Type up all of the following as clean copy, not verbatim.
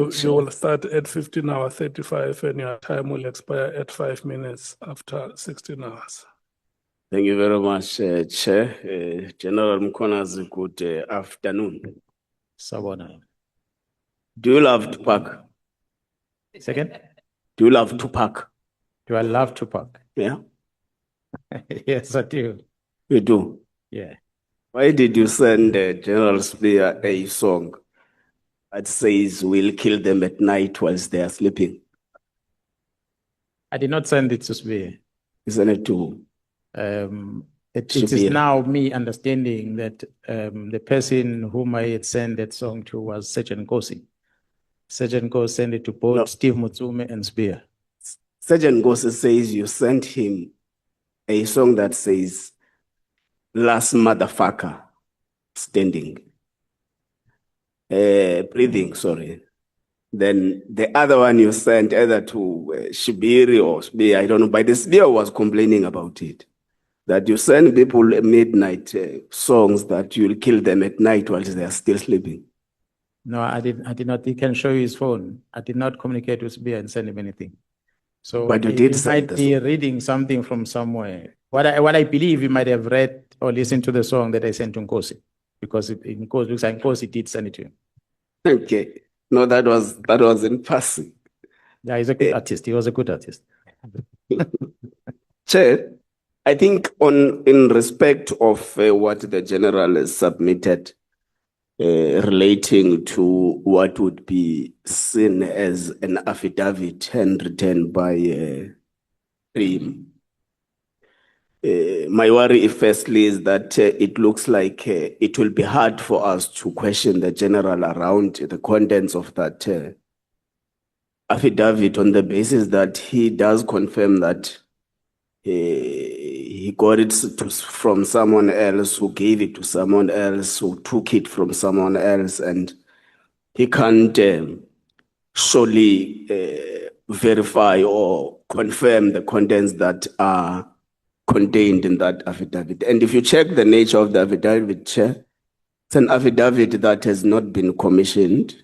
You will start at 15 hours 35 and your time will expire at 5 minutes after 16 hours. Thank you very much, Chair. General Mkhwanazi, good afternoon. Sabona. Do you love to park? Second, Do you love to park? do I love to park? Yeah, Yes, I do. you do. Yeah. Why did you send General Sibiya a song that says we'll kill them at night whilst they are sleeping? I did not send it to Sibiya. Isn't it too? It is Sibiya. now me understanding that the person whom I had sent that song to was Sergeant Nkosi. Sergeant Nkosi sent it to both No. Steve Mutsume and Sibiya. Sergeant Nkosi says you sent him a song that says last motherfucker standing. Breathing, sorry. Then the other one you sent either to Shibiri or Sibiya, I don't know, but the Sibiya was complaining about it. That you send people midnight songs that you'll kill them at night while they are still sleeping. No, I did not. He can show you his phone. I did not communicate with Sibiya and send him anything. So But you did he send might the be song. reading something from somewhere. What I believe he might have read or listened to the song that I sent to Nkosi, because Nkosi looks like Nkosi did send it to him. Okay. No, that was in passing. Yeah, he's a good artist. He was a good artist. Chair, I think in respect of what the general has submitted relating to what would be seen as an affidavit handwritten by Prim. My worry, firstly, is that it looks like it will be hard for us to question the general around the contents of that affidavit on the basis that he does confirm that he got it from someone else who gave it to someone else who took it from someone else, and he can't surely verify or confirm the contents that are contained in that affidavit. And if you check the nature of the affidavit, Chair, it's an affidavit that has not been commissioned.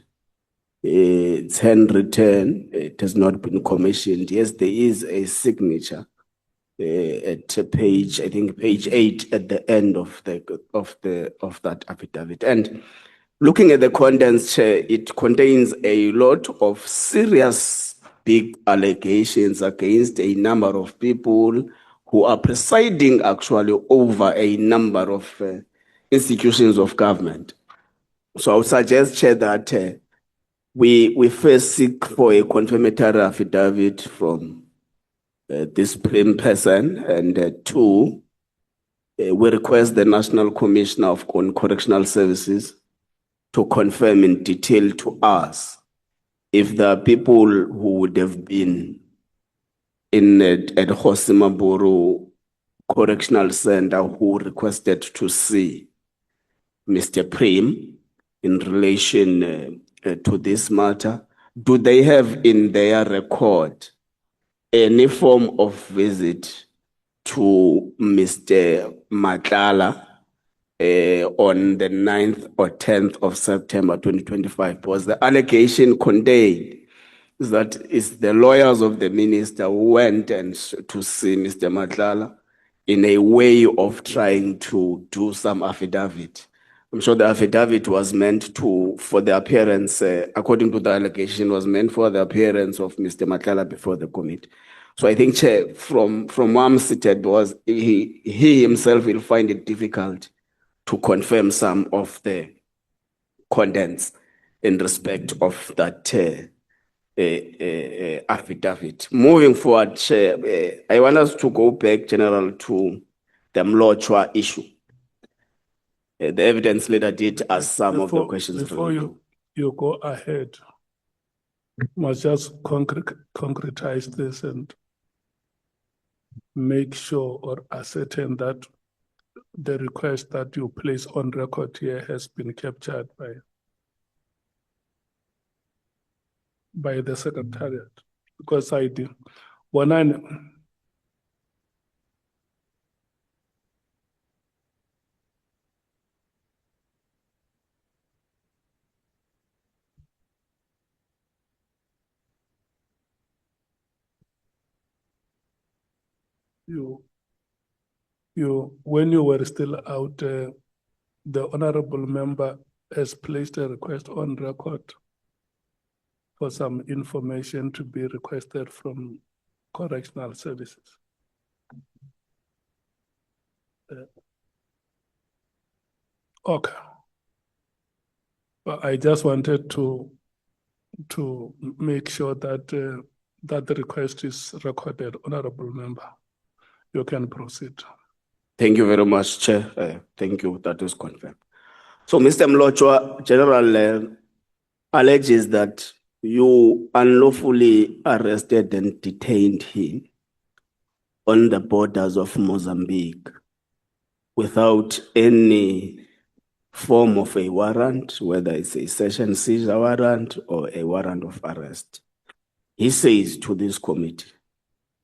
It's handwritten. It has not been commissioned. Yes, there is a signature at page, I think page 8 at the end of that affidavit. And looking at the contents, Chair, it contains a lot of serious big allegations against a number of people who are presiding actually over a number of institutions of government. So I would suggest, Chair, that we first seek for a confirmatory affidavit from this Prim person, and two, we request the National Commissioner of Correctional Services to confirm in detail to us if there are people who would have been in at Hosimaburu Correctional Center who requested to see Mr. Prim in relation to this matter. Do they have in their record any form of visit to Mr. Nhlanhla on the 9th or 10th of September 2025? Because the allegation contained is that it's the lawyers of the minister who went and to see Mr. Nhlanhla in a way of trying to do some affidavit. I'm sure the affidavit was meant for the appearance, according to the allegation, was meant for the appearance of Mr. Nhlanhla before the committee. So I think, Chair, from where I'm seated, was he himself will find it difficult to confirm some of the contents in respect of that affidavit. Moving forward, Chair, I want us to go back, General, to the Mlochwa issue. The evidence leader did ask some of the questions. Before you go ahead, must just concretize this and make sure or ascertain that the request that you place on record here has been captured by the Secretariat. Because I did. When when you were still out, the honorable member has placed a request on record for some information to be requested from correctional services. Okay. But I just wanted to make sure that that the request is recorded, honorable member. You can proceed. Thank you very much, Chair. Thank you. That is confirmed. So, Mr. Mlochwa, General alleges that you unlawfully arrested and detained him on the borders of Mozambique without any form of a warrant, whether it's a search and seizure warrant or a warrant of arrest. He says to this committee,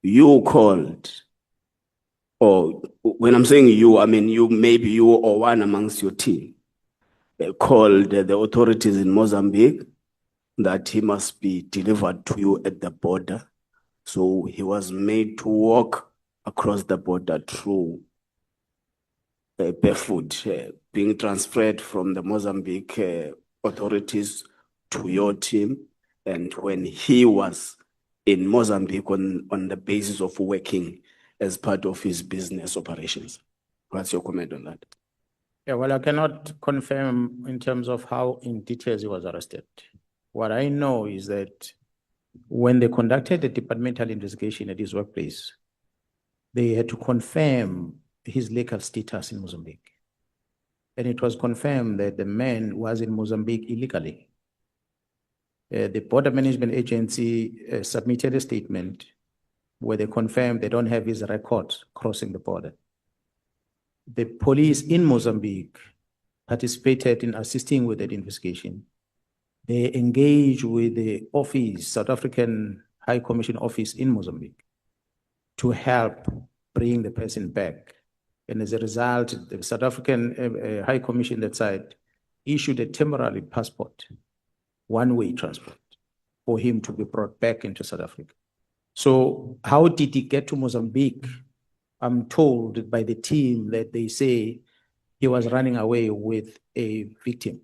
you called, or when I'm saying you, I mean you, maybe you or one amongst your team, called the authorities in Mozambique that he must be delivered to you at the border. So he was made to walk across the border through barefoot, being transferred from the Mozambique authorities to your team. And when he was in Mozambique on the basis of working as part of his business operations. What's your comment on that? Yeah, well, I cannot confirm in terms of how in details he was arrested. What I know is that when they conducted a departmental investigation at his workplace, they had to confirm his legal status in Mozambique. And it was confirmed that the man was in Mozambique illegally. The Border Management Agency submitted a statement where they confirmed they don't have his records crossing the border. The police in Mozambique participated in assisting with that investigation. They engaged with the office, South African High Commission office in Mozambique to help bring the person back. And as a result, the South African High Commission that side issued a temporary passport, one-way transport, for him to be brought back into South Africa. So how did he get to Mozambique? I'm told by the team that they say he was running away with a victim.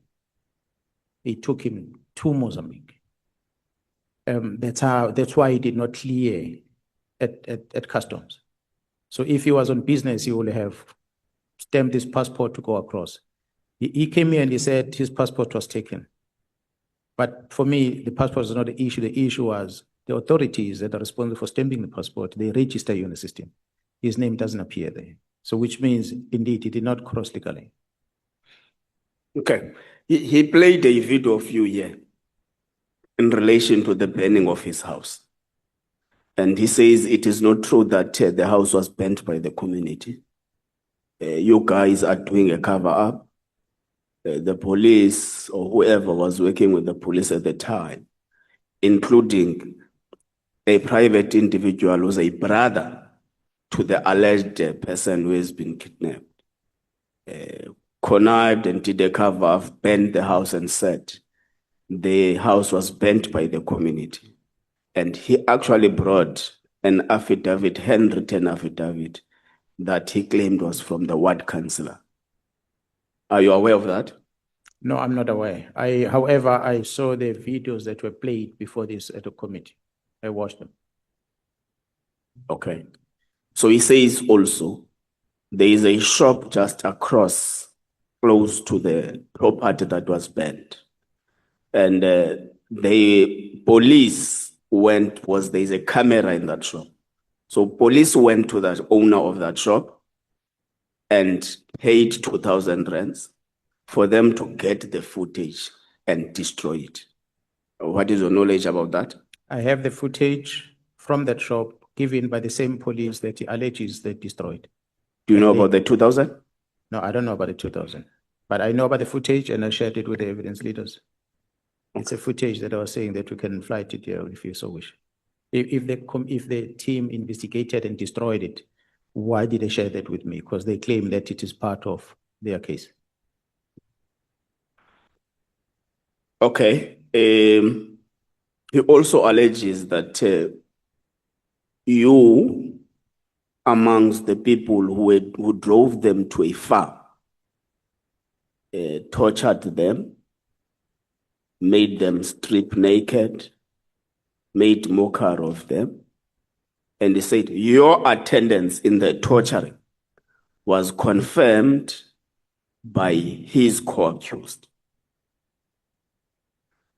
It took him to Mozambique. That's why he did not clear at customs. So if he was on business, he would have stamped his passport to go across. He came here and he said his passport was taken. But for me, the passport was not the issue. The issue was the authorities that are responsible for stamping the passport, they register you in the system. His name doesn't appear there. So which means, indeed, he did not cross legally. Okay. He played a video of you here in relation to the burning of his house. And he says it is not true that the house was burnt by the community. You guys are doing a cover-up. The police or whoever was working with the police at the time, including a private individual who's a brother to the alleged person who has been kidnapped, connived and did a cover-up, burned the house and said the house was burnt by the community. And he actually brought an affidavit, handwritten affidavit, that he claimed was from the ward councillor. Are you aware of that? No, I'm not aware. However, I saw the videos that were played before this at the committee. I watched them. Okay. So he says also, there is a shop just across, close to the property that was burnt. And the police there's a camera in that shop. So police went to the owner of that shop and paid 2,000 rands for them to get the footage and destroy it. What is your knowledge about that? I have the footage from that shop given by the same police that he alleges they destroyed. Do you know about the 2,000? No, I don't know about the 2,000. But I know about the footage and I shared it with the evidence leaders. It's a footage that I was saying that we can fly to jail if you so wish. If the team investigated and destroyed it, why did they share that with me? Because they claim that it is part of their case. Okay. He also alleges that you amongst the people who drove them to a farm, tortured them, made them strip naked, made mockery of them. And he said, your attendance in the torturing was confirmed by his co-accused.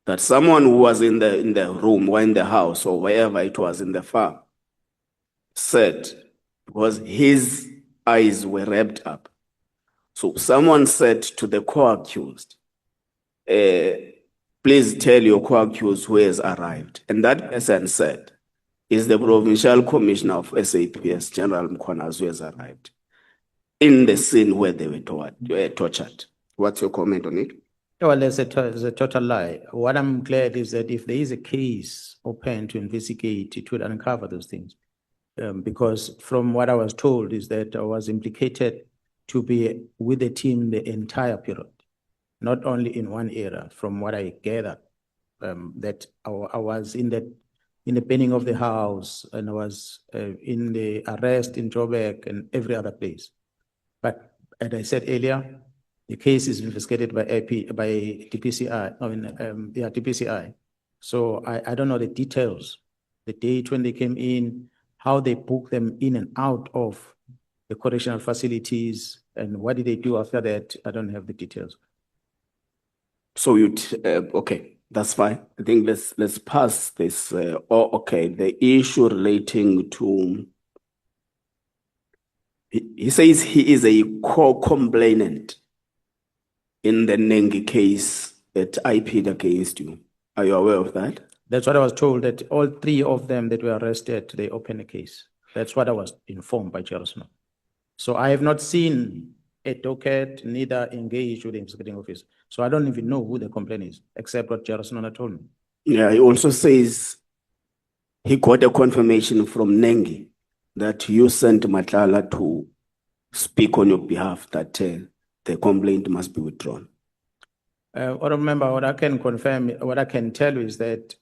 That someone who was in the room or in the house or wherever it was in the farm said, because his eyes were wrapped up. So someone said to the co-accused, please tell your co-accused who has arrived. And that person said, is the Provincial Commissioner of SAPS, General Mkhwanazi, who has arrived in the scene where they were tortured. What's your comment on it? Well, it's a total lie. What I'm glad is that if there is a case open to investigate, it will uncover those things. Because from what I was told is that I was implicated to be with the team the entire period, not only in one area. From what I gathered, that I was in the burning of the house, and I was in the arrest in Joburg and every other place. But as I said earlier, the case is investigated by DPCI. DPCI. So I don't know the details, the date when they came in, how they booked them in and out of the correctional facilities, and what did they do after that? I don't have the details. So okay, that's fine. I think let's pass this. Okay, the issue relating to. He says he is a co-complainant in the Nengi case that I plead against you. Are you aware of that? That's what I was told, that all three of them that were arrested, they opened a case. That's what I was informed by Jerusalem. So I have not seen a docket, neither engaged with the investigating office. So I don't even know who the complaint is, except what Jerusalem told me. Yeah, he also says he got a confirmation from Nengi that you sent Nhlanhla to speak on your behalf, that the complaint must be withdrawn. Remember, what I can confirm, what I can tell you is that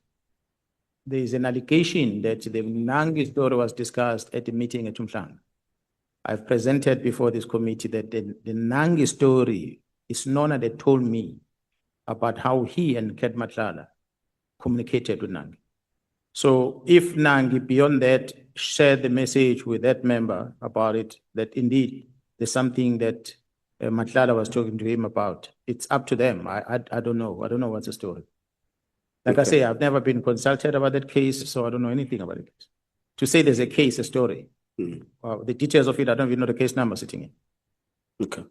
there is an allegation that the Nangi story was discussed at the meeting at Nhlanhla. I've presented before this committee that the Nangi story is Nona that told me about how he and Ket Nhlanhla communicated with Nangi. So if Nangi, beyond that, shared the message with that member about it, that indeed there's something that Nhlanhla was talking to him about, it's up to them. I don't know. I don't know what's the story. Like I say, I've never been consulted about that case, so I don't know anything about it. To say there's a case, a story, the details of it, I don't even know the case number sitting in. Okay.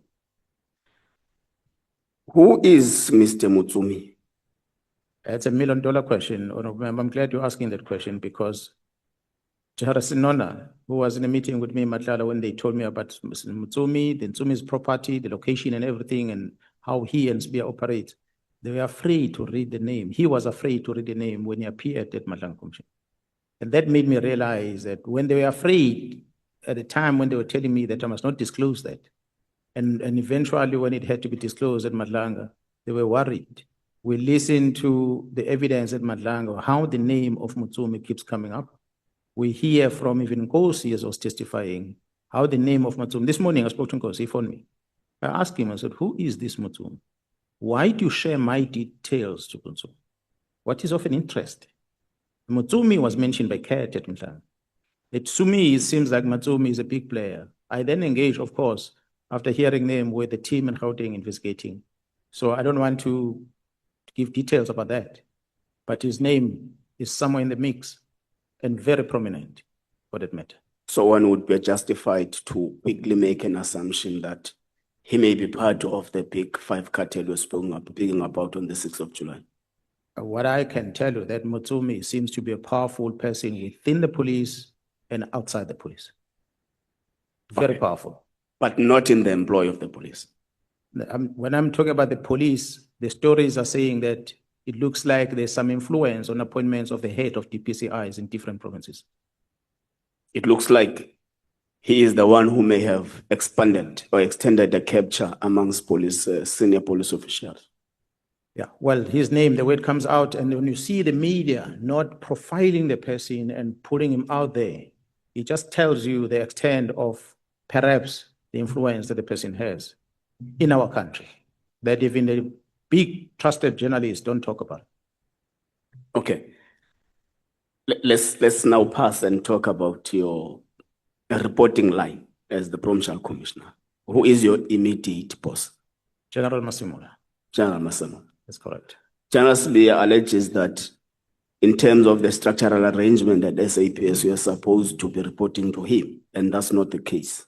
Who is Mr. Mutsumi? It's $1 million question. I'm glad you're asking that question, because Nona, who was in a meeting with me, Nhlanhla, when they told me about Mutsumi, the Mutsumi's property, the location and everything, and how he and Sibiya operate, they were afraid to read the name. He was afraid to read the name when he appeared at Nhlanhla Commission. And that made me realize that when they were afraid, at the time when they were telling me that I must not disclose that, and eventually when it had to be disclosed at Nhlanhla, they were worried. We listened to the evidence at Nhlanhla, how the name of Mutsumi keeps coming up. We hear from even Nkosi, as I was testifying, how the name of Mutsumi. This morning I spoke to Nkosi, he phoned me. I asked him, I said, who is this Mutsumi? Why do you share my details to Mutsumi? What is of an interest? Mutsumi was mentioned by Ket at Nhlanhla. To me, it seems like Mutsumi is a big player. I then engaged, of course, after hearing them with the team in Gauteng investigating. So I don't want to give details about that, but his name is somewhere in the mix and very prominent for that matter. So one would be justified to quickly make an assumption that he may be part of the big five cartel you're speaking about on the 6th of July. What I can tell you that Mutsumi seems to be a powerful person within the police and outside the police. Very powerful. But not in the employ of the police. When I'm talking about the police, the stories are saying that it looks like there's some influence on appointments of the head of DPCIs in different provinces. It looks like he is the one who may have expanded or extended the capture amongst police, senior police officials. Yeah, well, his name, the way it comes out, and when you see the media not profiling the person and putting him out there, It just tells you the extent of perhaps the influence that the person has in our country, that even the big trusted journalists don't talk about. Okay. Let's now pass and talk about your reporting line as the Provincial Commissioner. Who is your immediate boss? General Masimula, General Masamo. that's correct. General Sibiya alleges that in terms of the structural arrangement at SAPS, you are supposed to be reporting to him, and that's not the case.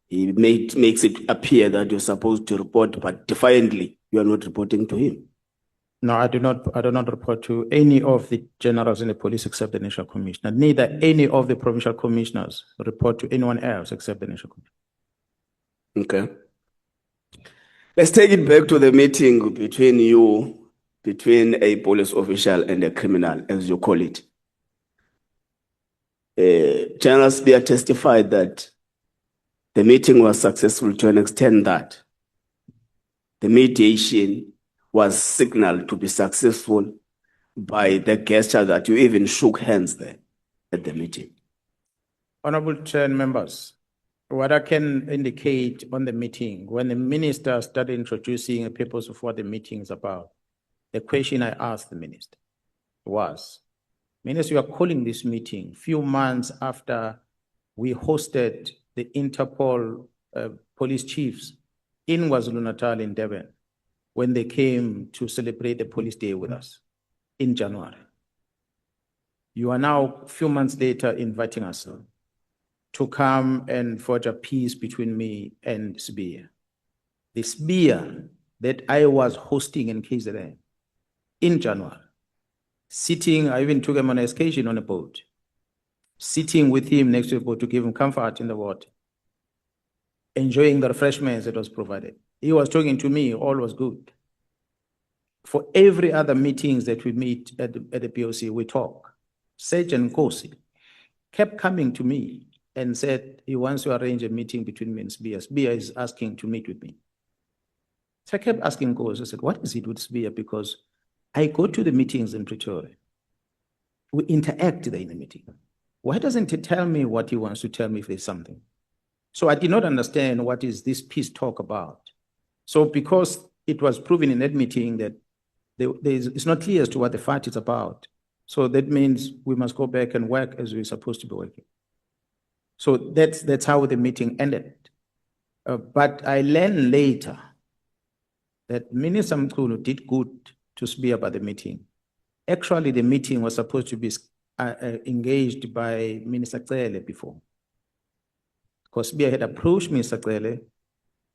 He makes it appear that you're supposed to report, but defiantly, you are not reporting to him. No, I do not report to any of the generals in the police except the National Commissioner. Neither any of the provincial commissioners report to anyone else except the National Commissioner. Okay. Let's take it back to the meeting between a police official and a criminal, as you call it. General Sibiya testified that the meeting was successful to an extent that the mediation was signaled to be successful by the gesture that you even shook hands there at the meeting. Honorable Chair and members, what I can indicate on the meeting, when the minister started introducing the purpose of what the meeting is about, the question I asked the minister was, Minister, you are calling this meeting few months after we hosted the Interpol police chiefs in KwaZulu-Natal in Durban when they came to celebrate the police day with us in January. You are now a few months later inviting us to come and forge a peace between me and sibiya. The sibiya that I was hosting in KZN in January, sitting, I even took him on an excursion on a boat, sitting with him next to the boat to give him comfort in the water, enjoying the refreshments that was provided. He was talking to me, all was good. For every other meetings that we meet at the POC, we talk. Sergeant Nkosi kept coming to me and said he wants to arrange a meeting between me and sibiya. Sibiya is asking to meet with me. So I kept asking Nkosi, I said, what is it with sibiya? Because I go to the meetings in Pretoria. We interact there in the meeting. Why doesn't he tell me what he wants to tell me if there's something? So I did not understand what is this peace talk about. So because it was proven in that meeting that it's not clear as to what the fight is about. So that means we must go back and work as we're supposed to be working. So that's how the meeting ended. But I learned later that Minister Mkhulu did good to sibiya about the meeting. Actually, the meeting was supposed to be engaged by Minister Cele before. Because sibiya had approached Minister Cele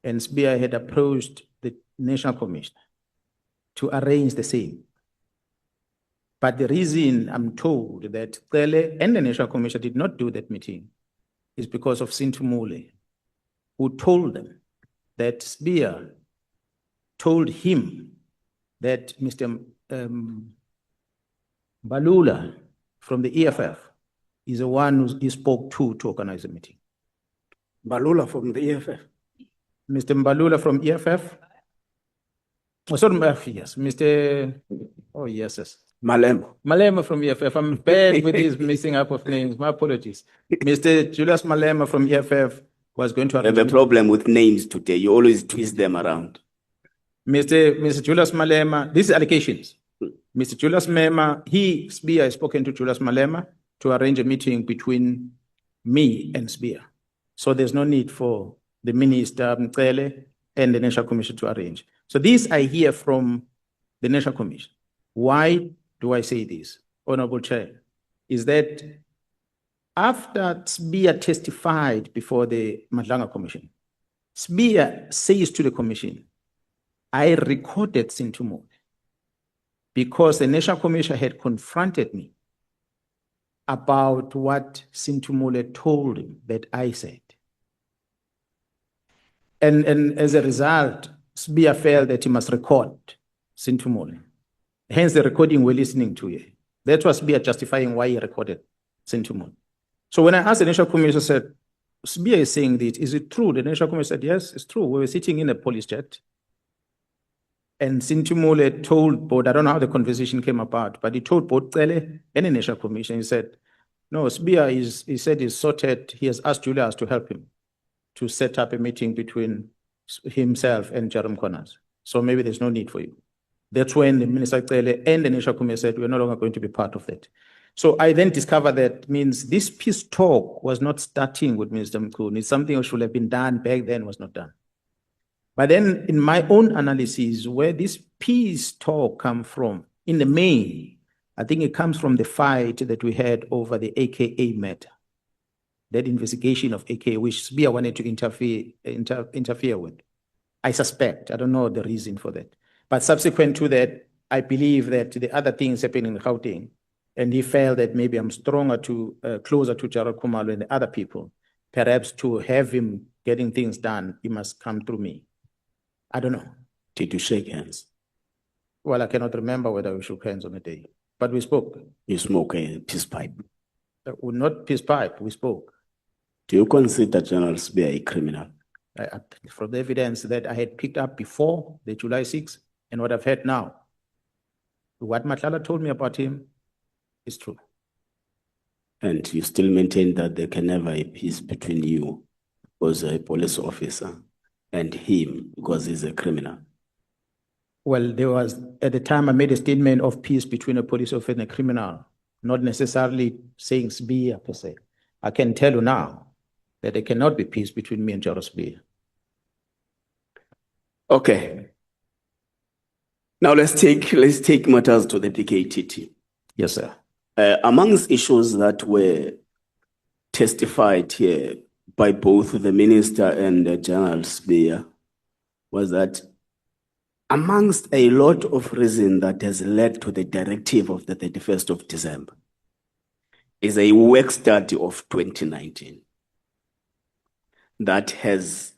and sibiya had approached the National Commissioner to arrange the same. But the reason I'm told that Cele and the National Commissioner did not do that meeting is because of Sintumule, who told them that sibiya told him that Mr. Balula from the EFF is the one who he spoke to organize the meeting. Balula from the EFF. Mr. Mbalula from EFF? Oh, sorry, yes, Mr. Oh, yes. Malema from EFF. I'm bad with these mixing up of names. My apologies. Mr. Julius Malema from EFF was going to I have a problem with names today. You always twist them around. Mr. Julius Malema, these are allegations. Mr. Julius Malema, sibiya has spoken to Julius Malema to arrange a meeting between me and sibiya. So there's no need for the Minister Mcele and the National Commission to arrange. So this I hear from the National Commission. Why do I say this, Honorable Chair? Is that after sibiya testified before the Nhlanhla Commission, sibiya says to the Commission, I recorded Sintumule because the National Commission had confronted me about what Sintumule told him that I said. And as a result, sibiya felt that he must record Sintumule. Hence the recording we're listening to here. That was sibiya justifying why he recorded Sintumule. So when I asked the National Commission, I said, sibiya is saying this, is it true? The National Commission said, yes, it's true. We were sitting in a police jet. And Sintumule told both, I don't know how the conversation came about, but he told both Cele and the National Commission, he said, No, sibiya he said he's sorted. He has asked Julius to help him to set up a meeting between himself and mkhwanazi. So maybe there's no need for you. That's when the Minister Cele and the National Committee said, we're no longer going to be part of that. So I then discovered that means this peace talk was not starting with Minister Mkhwanazi. It's something that should have been done back then, was not done. But then in my own analysis, where this peace talk come from, in the main, I think it comes from the fight that we had over the AKA matter. That investigation of AKA, which sibiya wanted to interfere with. I suspect, I don't know the reason for that. But subsequent to that, I believe that the other things happened in Gauteng, and he felt that maybe I'm stronger closer to Gerald Khumalo and the other people. Perhaps to have him getting things done, he must come through me. I don't know. Did you shake hands? Well, I cannot remember whether we shook hands on the day, but we spoke. You smoke a peace pipe. Not peace pipe, we spoke. Do you consider General Sibiya a criminal? From the evidence that I had picked up before the July 6th and what I've heard now, what Nhlanhla told me about him is true. And you still maintain that there can never be peace between you as a police officer and him because he's a criminal? Well, there was, at the time I made a statement of peace between a police officer and a criminal, not necessarily saying sibiya per se. I can tell you now that there cannot be peace between me and Gerald Sibiya. Okay. Now let's take matters to the PKTT. Yes, sir. Amongst issues that were testified here by both the minister and General Sibiya was that amongst a lot of reason that has led to the directive of the 31st of December is a work study of 2019 that has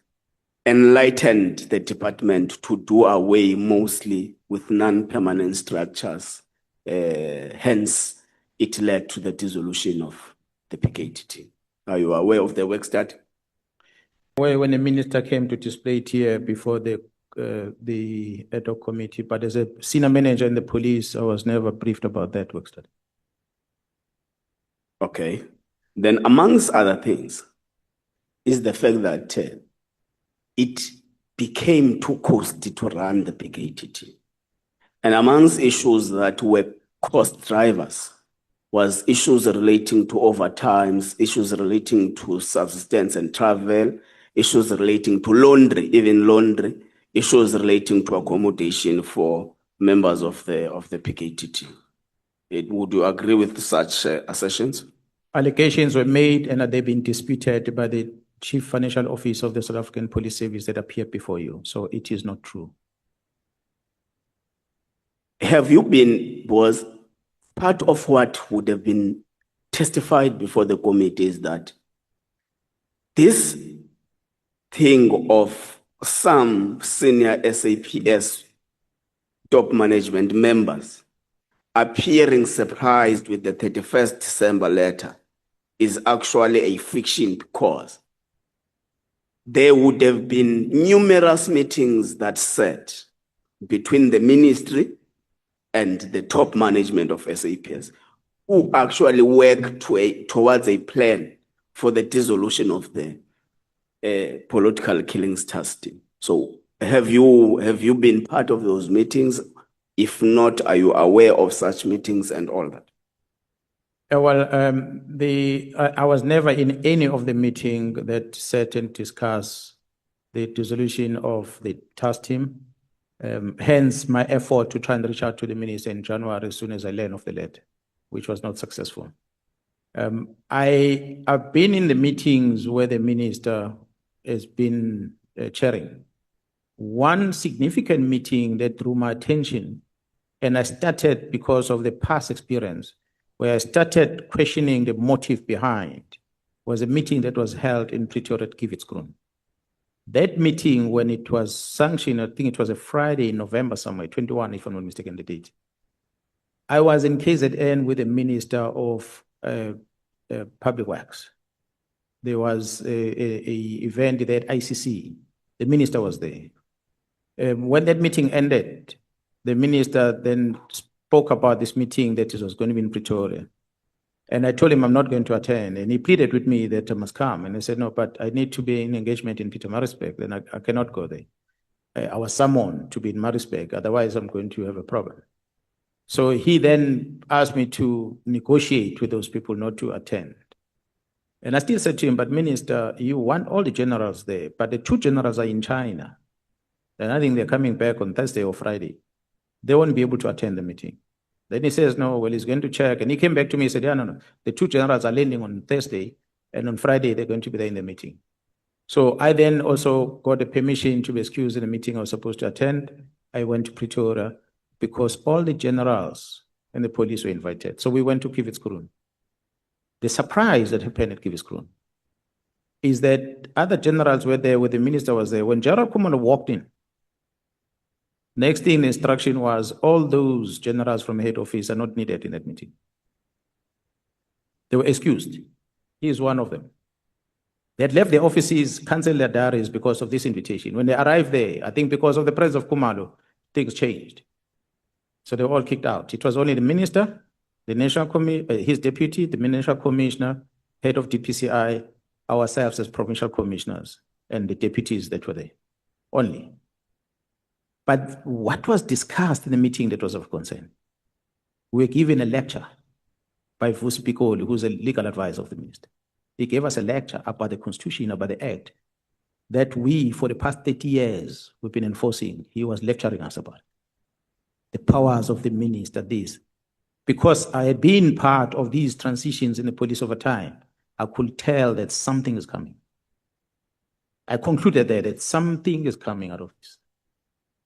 enlightened the department to do away mostly with non-permanent structures. Hence, it led to the dissolution of the PKTT. Are you aware of the work study? Well, when the minister came to display it here before the ad hoc committee, but as a senior manager in the police, I was never briefed about that work study. Okay. Then amongst other things is the fact that it became too costly to run the PKTT. And amongst issues that were cost drivers was issues relating to overtimes, issues relating to subsistence and travel, issues relating to laundry, even laundry, issues relating to accommodation for members of the PKTT. Would you agree with such assertions? Allegations were made and they've been disputed by the Chief Financial Officer of the South African Police Service that appeared before you. So it is not true. Was part of what would have been testified before the committee is that this thing of some senior SAPS top management members appearing surprised with the 31st December letter is actually a fiction because there would have been numerous meetings that sat between the ministry and the top management of SAPS who actually worked towards a plan for the dissolution of the political killings task team. So have you been part of those meetings? If not, are you aware of such meetings and all that? Well, I was never in any of the meeting that sat and discussed the dissolution of the task team. Hence my effort to try and reach out to the minister in January as soon as I learned of the letter, which was not successful. I've been in the meetings where the minister has been chairing. One significant meeting that drew my attention, and I started because of the past experience, where I started questioning the motive behind, was a meeting that was held in Pretoria at Kivitsgrond. That meeting, when it was sanctioned, I think it was a Friday in November somewhere, 21, if I'm not mistaken, the date. I was in KZN with the Minister of Public Works. There was a event there at ICC. The minister was there. When that meeting ended, the minister then spoke about this meeting that was going to be in Pretoria. And I told him I'm not going to attend. And he pleaded with me that I must come. And I said, no, but I need to be in engagement in Pietermaritzburg. Then I cannot go there. I was summoned to be in Maritzburg. Otherwise, I'm going to have a problem. So he then asked me to negotiate with those people not to attend. And I still said to him, but Minister, you want all the generals there, but the 2 generals are in China. And I think they're coming back on Thursday or Friday. They won't be able to attend the meeting. Then he says, no, well, he's going to check. And he came back to me and said, yeah, no. The 2 generals are landing on Thursday, and on Friday, they're going to be there in the meeting. So I then also got a permission to be excused in the meeting I was supposed to attend. I went to Pretoria because all the generals and the police were invited. So we went to Kivitskroon. The surprise that happened at Kivitskroon is that other generals were there, where the minister was there. When General Kumalo walked in, next thing the instruction was all those generals from head office are not needed in that meeting. They were excused. He is one of them. They had left their offices, canceled their diaries because of this invitation. When they arrived there, I think because of the presence of Kumalo, things changed. So they were all kicked out. It was only the minister, the national his deputy, the national commissioner, head of DPCI, ourselves as provincial commissioners, and the deputies that were there. Only. But what was discussed in the meeting that was of concern? We were given a lecture by Vusi Pikoli, who's a legal advisor of the minister. He gave us a lecture about the Constitution, about the Act, that we, for the past 30 years, we've been enforcing. He was lecturing us about the powers of the minister, this. Because I had been part of these transitions in the police over time, I could tell that something is coming. I concluded there that something is coming out of this.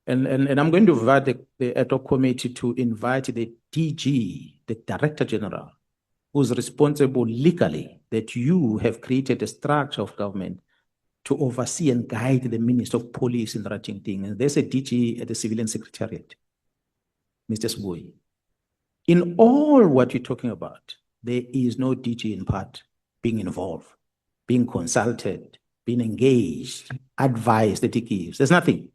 And I'm going to invite the ad hoc committee to invite the DG, the Director General, who's responsible legally that you have created a structure of government to oversee and guide the Minister of Police in the right thing. And there's a DG at the Civilian Secretariat, Mr. Sboy. In all what you're talking about, there is no DG in part being involved, being consulted, being engaged, advice that he gives. There's nothing.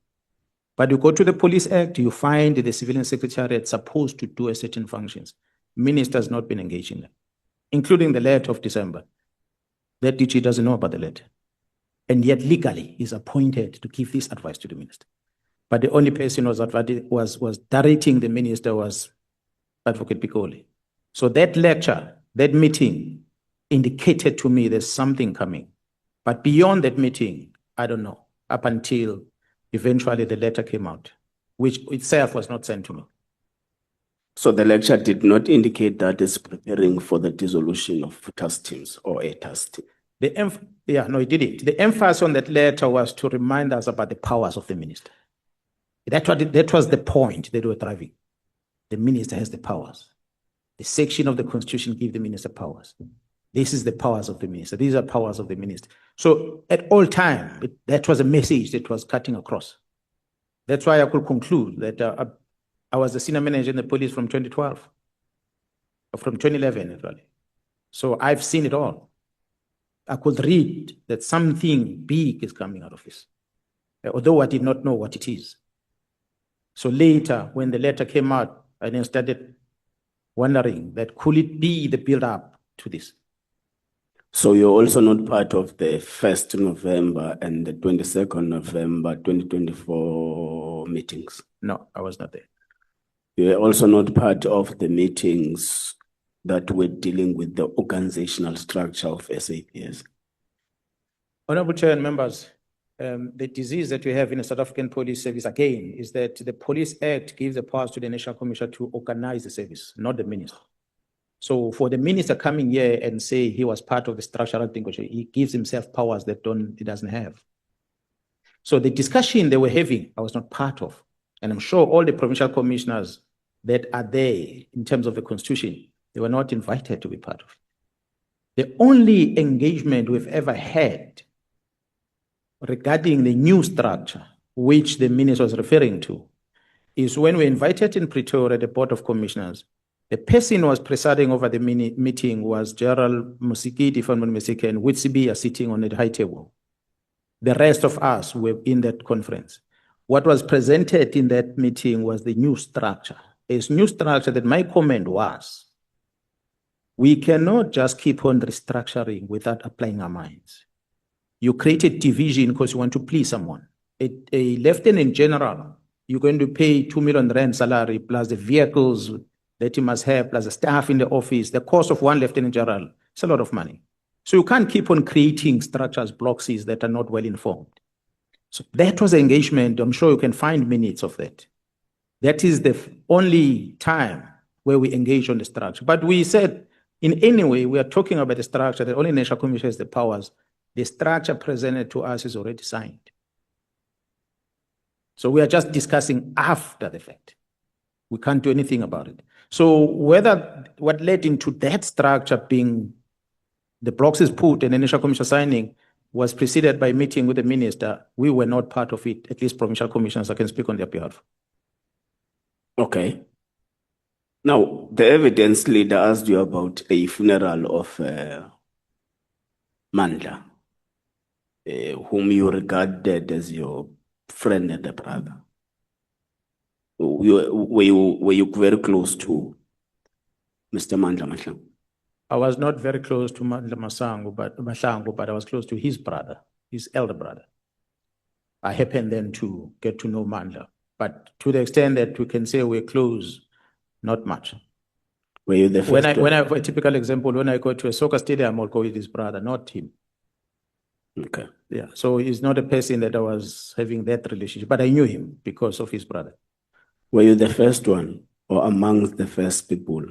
But you go to the Police Act, you find the Civilian Secretariat supposed to do a certain functions. Minister has not been engaged in them, including the letter of December. That DG doesn't know about the letter. And yet legally is appointed to give this advice to the minister. But the only person who was directing the minister was Advocate Pikoli. So that lecture, that meeting indicated to me there's something coming. But beyond that meeting, I don't know, up until eventually the letter came out, which itself was not sent to me. So the lecture did not indicate that it's preparing for the dissolution of task teams or a task team. No, it didn't. The emphasis on that letter was to remind us about the powers of the minister. That was the point they were driving. The minister has the powers. The section of the Constitution gives the minister powers. This is the powers of the minister. These are powers of the minister. So at all time, that was a message that was cutting across. That's why I could conclude that I was the senior manager in the police from 2012, or from 2011, actually. So I've seen it all. I could read that something big is coming out of this, although I did not know what it is. So later, when the letter came out, I then started wondering that could it be the build-up to this? So you're also not part of the 1st November and the 22nd November 2024 meetings? No, I was not there. You're also not part of the meetings that were dealing with the organizational structure of SAPS? Honorable Chair and members, the disease that we have in the South African Police Service, again, is that the Police Act gives the powers to the National Commissioner to organize the service, not the minister. So for the minister coming here and say he was part of the structural thing, he gives himself powers that he doesn't have. So the discussion they were having, I was not part of. And I'm sure all the provincial commissioners that are there in terms of the Constitution, they were not invited to be part of it. The only engagement we've ever had regarding the new structure, which the minister was referring to, is when we invited in Pretoria the Board of Commissioners. The person who was presiding over the meeting was Gerald Musikiti, if I'm not mistaken, with sibiya sitting on the high table. The rest of us were in that conference. What was presented in that meeting was the new structure. A new structure that my comment was We cannot just keep on restructuring without applying our minds. You created division because you want to please someone. A lieutenant general, you're going to pay 2 million rand salary plus the vehicles that you must have, plus the staff in the office. The cost of one lieutenant general, it's a lot of money. So you can't keep on creating structures, blocks that are not well informed. So that was the engagement. I'm sure you can find minutes of that. That is the only time where we engage on the structure. But we said, in any way, we are talking about the structure. The only National Commission has the powers. The structure presented to us is already signed. So we are just discussing after the fact. We can't do anything about it. So whether what led into that structure being the blocks is put and the National Commission signing was preceded by a meeting with the minister, we were not part of it, at least provincial commissioners. I can speak on their behalf. Okay. Now, the evidence leader asked you about a funeral of Nhlanhla, whom you regarded as your friend and a brother. Were you very close to Mr. Nhlanhla? I was not very close to Nhlanhla, but I was close to his brother, his elder brother. I happened then to get to know Nhlanhla, but to the extent that we can say we're close, not much. Were you the first? When I, for a typical example, when I go to a soccer stadium, I'll go with his brother, not him. Okay. Yeah, so he's not a person that I was having that relationship, but I knew him because of his brother. Were you the first one or amongst the first people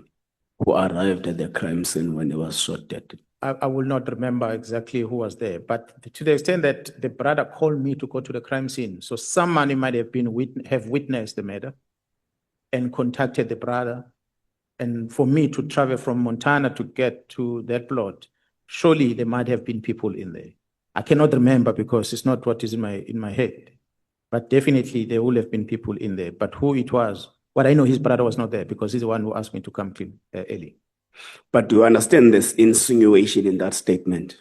who arrived at the crime scene when he was shot dead? I will not remember exactly who was there, but to the extent that the brother called me to go to the crime scene, so someone might have been witnessed the murder and contacted the brother. And for me to travel from Montana to get to that plot, surely there might have been people in there. I cannot remember because it's not what is in my head. But definitely there will have been people in there. But who it was, what I know, his brother was not there because he's the one who asked me to come to early. But do you understand this insinuation in that statement,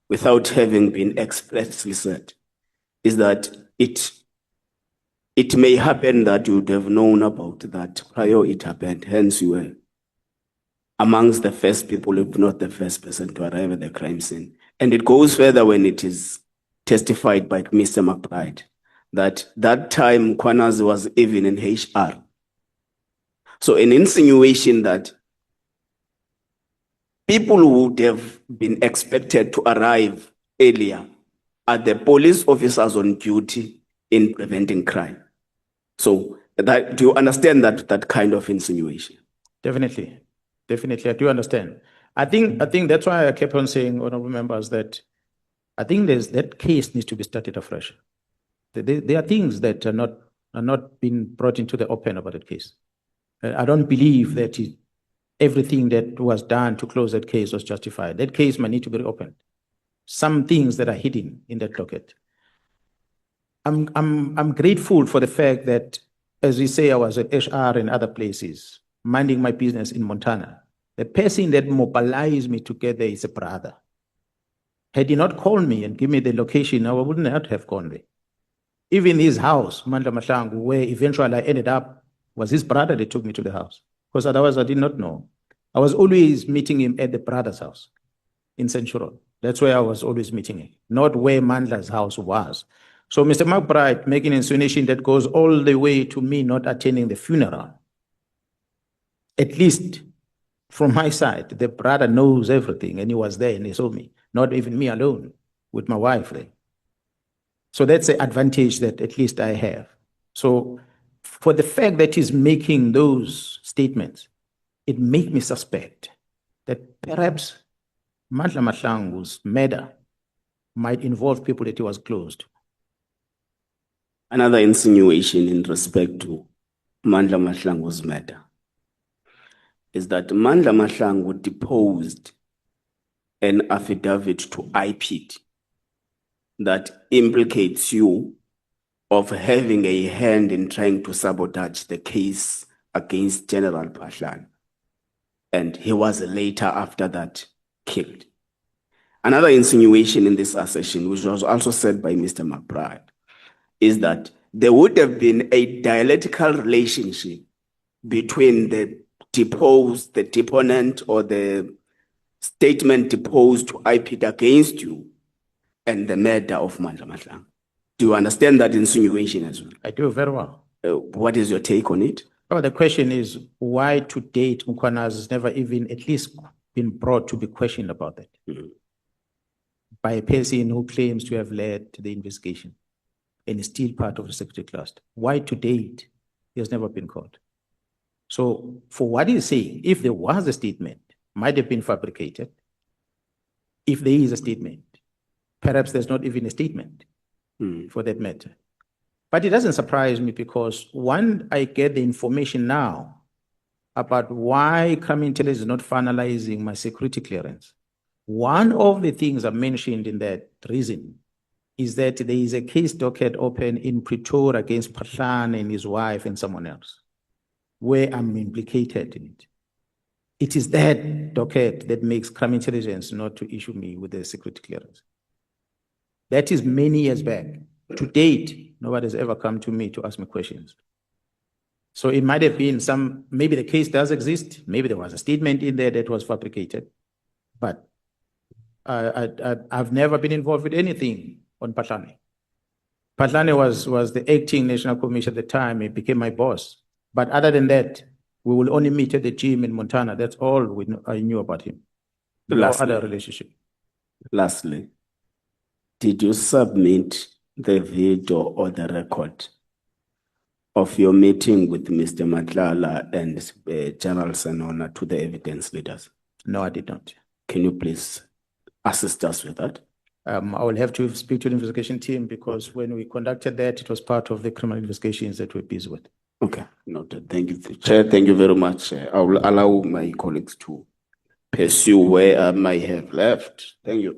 without having been expressly said, is that it may happen that you would have known about that prior it happened, hence you were amongst the first people, if not the first person to arrive at the crime scene. And it goes further when it is testified by Mr. McBride that time mkhwanazi was even in HR. So an insinuation that people would have been expected to arrive earlier are the police officers on duty in preventing crime. So do you understand that kind of insinuation? Definitely. Definitely, I do understand. I think that's why I kept on saying, honorable members, that I think that case needs to be started afresh. There are things that are not being brought into the open about that case. I don't believe that everything that was done to close that case was justified. That case might need to be reopened. Some things that are hidden in that docket. I'm grateful for the fact that, as we say, I was at HR and other places, minding my business in Montana. The person that mobilized me to get there is a brother. Had he not called me and given me the location, I would not have gone there. Even his house, Nhlanhla, where eventually I ended up, was his brother that took me to the house. Because otherwise I did not know. I was always meeting him at the brother's house in Central. That's where I was always meeting him, not where Nhlanhla's house was. So Mr. McBride making an insinuation that goes all the way to me not attending the funeral. At least from my side, the brother knows everything and he was there and he saw me, not even me alone, with my wife there. So that's the advantage that at least I have. So for the fact that he's making those statements, it makes me suspect that perhaps Nhlanhla's murder might involve people that he was close to. Another insinuation in respect to Nhlanhla's murder is that Nhlanhla deposed an affidavit to IPID that implicates you of having a hand in trying to sabotage the case against General Nhlanhla. And he was later after that killed. Another insinuation in this assertion, which was also said by Mr. McBride, is that there would have been a dialectical relationship between the deposed, the deponent, or the statement deposed to IPID against you and the murder of Nhlanhla. Do you understand that insinuation as well? I do very well. What is your take on it? Oh, the question is why to date mkhwanazi has never even at least been brought to be questioned about that by a person who claims to have led the investigation and is still part of the security cluster. Why to date he has never been caught? So for what he's saying, if there was a statement, might have been fabricated. If there is a statement, perhaps there's not even a statement for that matter. But it doesn't surprise me because one, I get the information now about why crime intelligence is not finalizing my security clearance. One of the things I mentioned in that reason is that there is a case docket open in Pretoria against Nhlanhla and his wife and someone else, where I'm implicated in it. It is that docket that makes crime intelligence not to issue me with a security clearance. That is many years back. To date, nobody has ever come to me to ask me questions. So it might have been maybe the case does exist. Maybe there was a statement in there that was fabricated, but I've never been involved with anything on Nhlanhla. Nhlanhla was the acting national commissioner at the time. He became my boss. But other than that, we will only meet at the gym in Montana. That's all I knew about him. No other relationship. Lastly, did you submit the video or the record of your meeting with Mr. Nhlanhla and General Senona to the evidence leaders? No, I did not. Can you please assist us with that? I will have to speak to the investigation team because when we conducted that, it was part of the criminal investigations that we're busy with. Okay, noted. Thank you, Chair. Thank you very much. I will allow my colleagues to pursue where I might have left. Thank you.